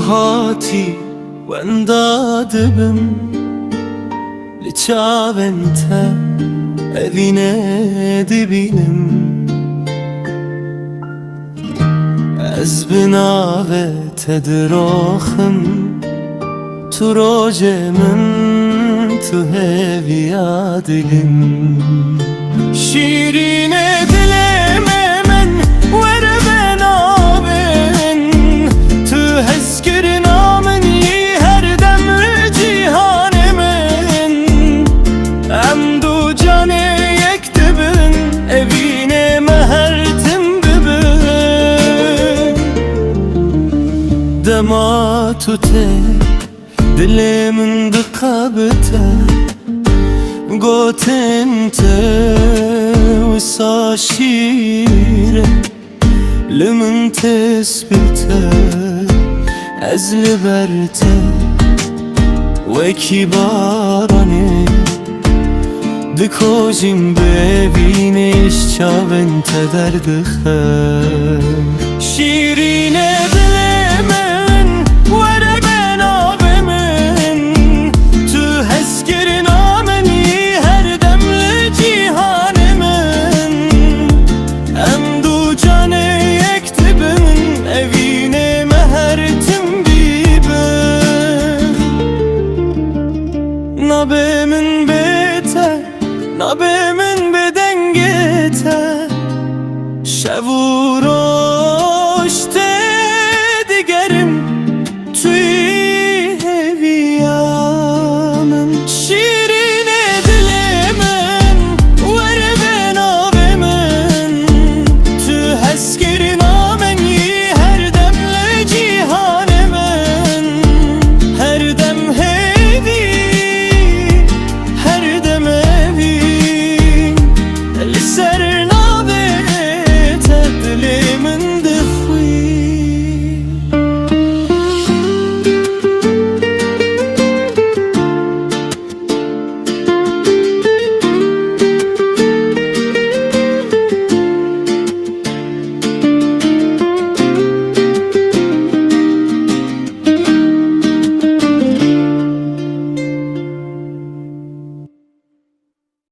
هاتي واندادبم لچاونتا evine dibinem Ez binave tedroxım Tu rojemin tu heviya dilim Şirine dilememen vere ben aben Tu hezkir namen yi her demri cihanemen Emdu cane yektibin evine mehertim bibin Dema tute dilimin dıkabete Goten te wisa şire Limin tesbite Ez li berte Weki barane Dikojim beviniş çavente derdixe Şirine dilemen Vere ben abemin Tu hezkirin amen yi her demli cihanemin Emdu cane yektibimin evine mehertim bibin Nabemin bete Nabemin bedengete Şevu